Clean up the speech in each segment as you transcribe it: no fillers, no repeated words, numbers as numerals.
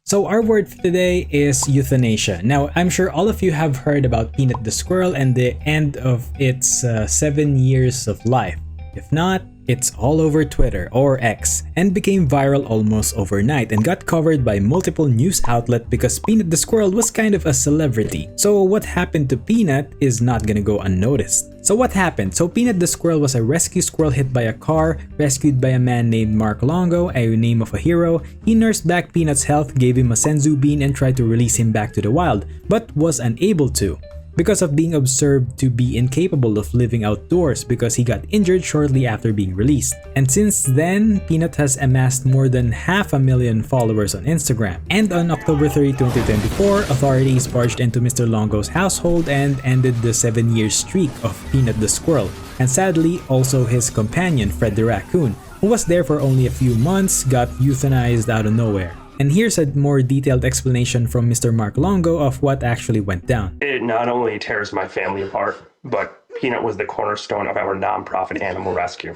So our word for today is euthanasia. Now, I'm sure all of you have heard about Peanut the squirrel and the end of its 7 years of life. If not, it's all over Twitter or X and became viral almost overnight and got covered by multiple news outlets because Peanut the squirrel was kind of a celebrity. So what happened to Peanut is not gonna go unnoticed. So what happened? So Peanut the squirrel was a rescue squirrel hit by a car, rescued by a man named Mark Longo, a name of a hero. He nursed back Peanut's health, gave him a senzu bean and tried to release him back to the wild, but was unable to, because of being observed to be incapable of living outdoors because he got injured shortly after being released. And since then, Peanut has amassed more than 500,000 followers on Instagram. And on October 30, 2024, authorities barged into Mr. Longo's household and ended the 7-year streak of Peanut the squirrel. And sadly, also his companion, Fred the raccoon, who was there for only a few months, got euthanized out of nowhere. And here's a more detailed explanation from Mr. Mark Longo of what actually went down. It not only tears my family apart, but Peanut was the cornerstone of our nonprofit animal rescue.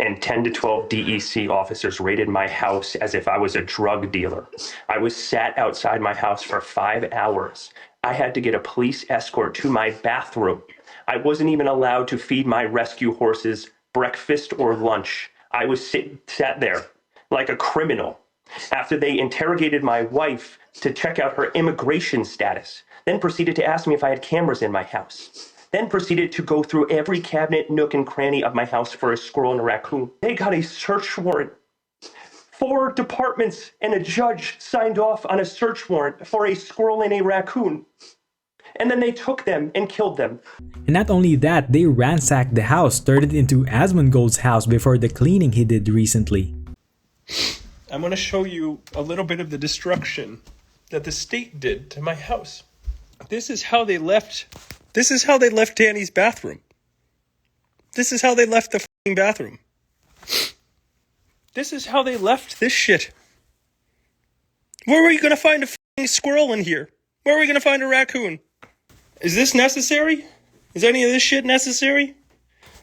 And 10 to 12 DEC officers raided my house as if I was a drug dealer. I was sat outside my house for 5 hours. I had to get a police escort to my bathroom. I wasn't even allowed to feed my rescue horses breakfast or lunch. I was sat there like a criminal after they interrogated my wife to check out her immigration status, then proceeded to ask me if I had cameras in my house, then proceeded to go through every cabinet, nook, and cranny of my house for a squirrel and a raccoon. They got a search warrant. 4 departments and a judge signed off on a search warrant for a squirrel and a raccoon. And then they took them and killed them. And not only that, they ransacked the house, turned it into Asmongold's house before the cleaning he did recently. I'm going to show you a little bit of the destruction that the state did to my house. This is how they left Danny's bathroom. This is how they left the f***ing bathroom. This is how they left this shit. Where are you going to find a f***ing squirrel in here? Where are we going to find a raccoon? Is this necessary? Is any of this shit necessary?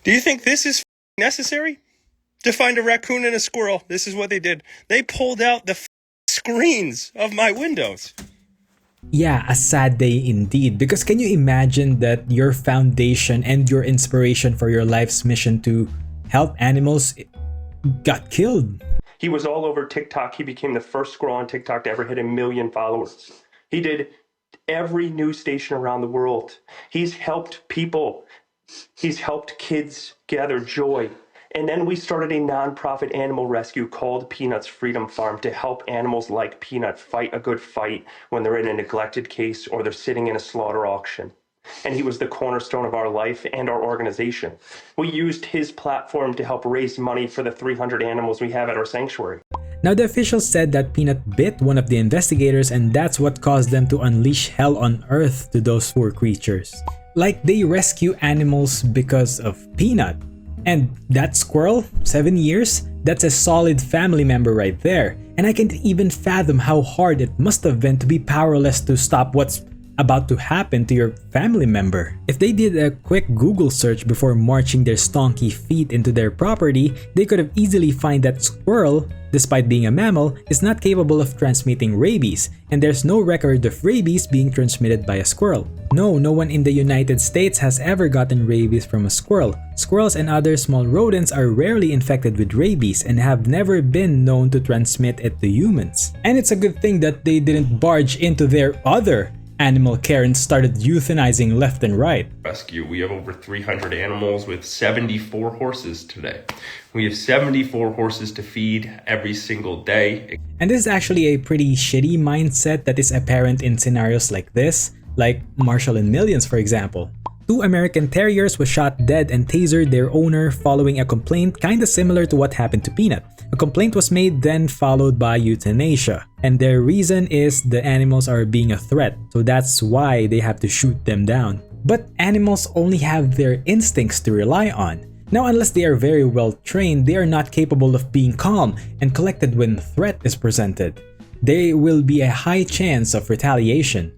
Do you think this is f***ing necessary? To find a raccoon and a squirrel. This is what they did. They pulled out the screens of my windows. Yeah, a sad day indeed. Because can you imagine that your foundation and your inspiration for your life's mission to help animals got killed? He was all over TikTok. He became the first squirrel on TikTok to ever hit 1 million followers. He did every news station around the world. He's helped people. He's helped kids gather joy. And then we started a nonprofit animal rescue called Peanut's Freedom Farm to help animals like Peanut fight a good fight when they're in a neglected case or they're sitting in a slaughter auction. And he was the cornerstone of our life and our organization. We used his platform to help raise money for the 300 animals we have at our sanctuary. Now, the officials said that Peanut bit one of the investigators and that's what caused them to unleash hell on earth to those poor creatures. Like, they rescue animals because of Peanut. And that squirrel, 7 years, that's a solid family member right there. And I can't even fathom how hard it must have been to be powerless to stop what's about to happen to your family member. If they did a quick Google search before marching their stonky feet into their property, they could have easily find that squirrel, despite being a mammal, is not capable of transmitting rabies, and there's no record of rabies being transmitted by a squirrel. No one in the United States has ever gotten rabies from a squirrel. Squirrels and other small rodents are rarely infected with rabies and have never been known to transmit it to humans. And it's a good thing that they didn't barge into their other animal care and started euthanizing left and right. Rescue. We have over 300 animals with 74 horses today. We have 74 horses to feed every single day. And this is actually a pretty shitty mindset that is apparent in scenarios like this, like Marshall and Millions, for example. 2 American Terriers were shot dead and tasered their owner following a complaint kinda similar to what happened to Peanut. A complaint was made, then followed by euthanasia. And their reason is the animals are being a threat, so that's why they have to shoot them down. But animals only have their instincts to rely on. Now, unless they are very well trained, they are not capable of being calm and collected when threat is presented. There will be a high chance of retaliation.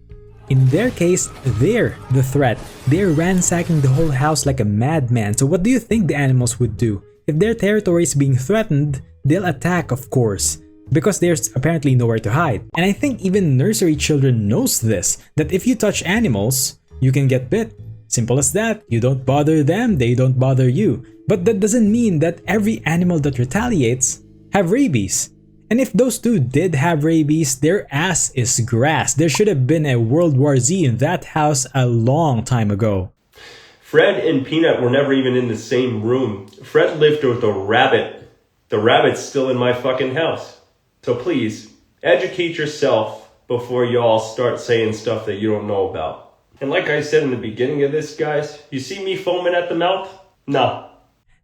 In their case, they're the threat. They're ransacking the whole house like a madman, so what do you think the animals would do? If their territory is being threatened, they'll attack, of course. because there's apparently nowhere to hide. And I think even nursery children knows this, that if you touch animals, you can get bit. Simple as that. You don't bother them, they don't bother you. But that doesn't mean that every animal that retaliates have rabies. And if those two did have rabies, their ass is grass. There should have been a World War Z in that house a long time ago. Fred and Peanut were never even in the same room. Fred lived with a rabbit. The rabbit's still in my fucking house. So please, educate yourself before y'all start saying stuff that you don't know about. And like I said in the beginning of this, guys, you see me foaming at the mouth? No.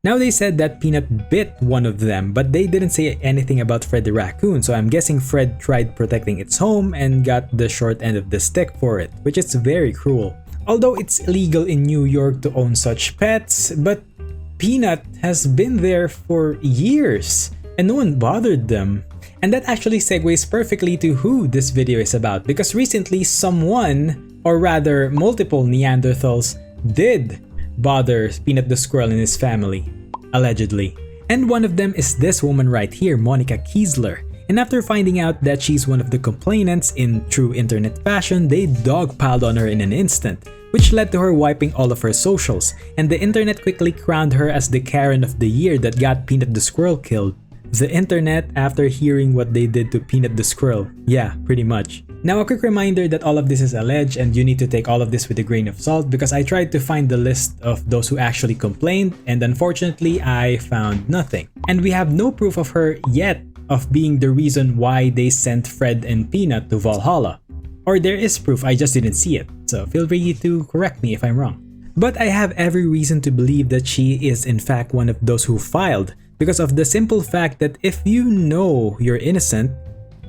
Now they said that Peanut bit one of them, but they didn't say anything about Fred the raccoon, so I'm guessing Fred tried protecting its home and got the short end of the stick for it, which is very cruel. Although it's illegal in New York to own such pets, but Peanut has been there for years and no one bothered them. And that actually segues perfectly to who this video is about, because recently someone, or rather multiple Neanderthals, did bother Peanut the squirrel and his family, allegedly. And one of them is this woman right here, Monica Kiesler. And after finding out that she's one of the complainants in true internet fashion, they dogpiled on her in an instant, which led to her wiping all of her socials, and the internet quickly crowned her as the Karen of the year that got Peanut the squirrel killed. The internet after hearing what they did to Peanut the squirrel. Yeah, pretty much. Now a quick reminder that all of this is alleged and you need to take all of this with a grain of salt, because I tried to find the list of those who actually complained and unfortunately I found nothing. And we have no proof of her yet of being the reason why they sent Fred and Peanut to Valhalla. Or there is proof, I just didn't see it, so feel free to correct me if I'm wrong. But I have every reason to believe that she is in fact one of those who filed, because of the simple fact that if you know you're innocent,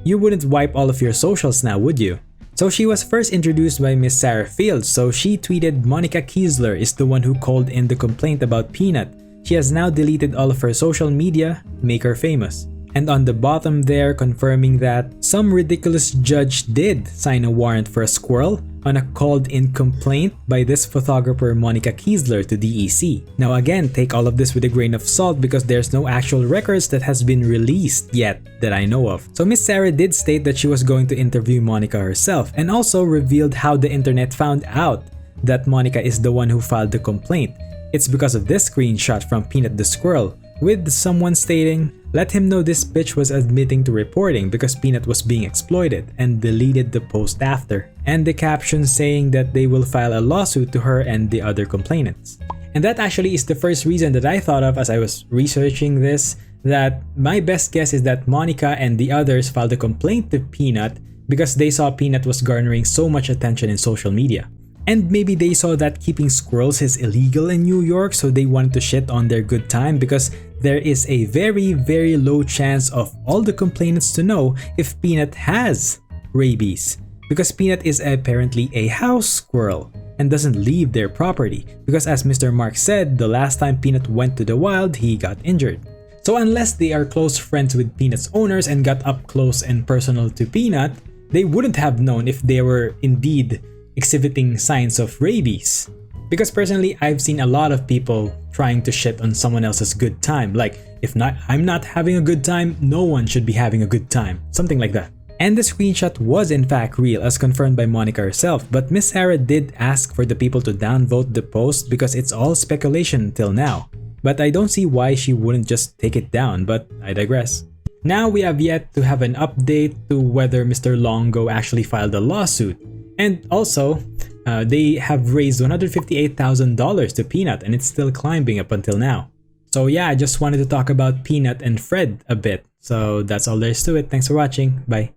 you wouldn't wipe all of your socials now, would you? So she was first introduced by Miss Sarah Fields, so she tweeted Monica Kiesler is the one who called in the complaint about Peanut. She has now deleted all of her social media, make her famous. And on the bottom there confirming that some ridiculous judge did sign a warrant for a squirrel on a called-in complaint by this photographer Monica Kiesler to DEC. Now again, take all of this with a grain of salt because there's no actual records that has been released yet that I know of. So Miss Sarah did state that she was going to interview Monica herself and also revealed how the internet found out that Monica is the one who filed the complaint. It's because of this screenshot from Peanut the squirrel, with someone stating, "Let him know this bitch was admitting to reporting because Peanut was being exploited," and deleted the post after. And the caption saying that they will file a lawsuit to her and the other complainants. And that actually is the first reason that I thought of as I was researching this, that my best guess is that Monica and the others filed a complaint to Peanut because they saw Peanut was garnering so much attention in social media. And maybe they saw that keeping squirrels is illegal in New York, so they wanted to shit on their good time because there is a very low chance of all the complainants to know if Peanut has rabies. Because Peanut is apparently a house squirrel and doesn't leave their property. Because as Mr. Mark said, the last time Peanut went to the wild, he got injured. So unless they are close friends with Peanut's owners and got up close and personal to Peanut, they wouldn't have known if they were indeed exhibiting signs of rabies. Because personally, I've seen a lot of people trying to shit on someone else's good time. Like, if not, I'm not having a good time, no one should be having a good time. Something like that. And the screenshot was in fact real as confirmed by Monica herself, but Miss Sarah did ask for the people to downvote the post because it's all speculation till now. But I don't see why she wouldn't just take it down, but I digress. Now we have yet to have an update to whether Mr. Longo actually filed a lawsuit. And also, they have raised $158,000 to Peanut and it's still climbing up until now. So yeah, I just wanted to talk about Peanut and Fred a bit. So that's all there is to it. Thanks for watching. Bye.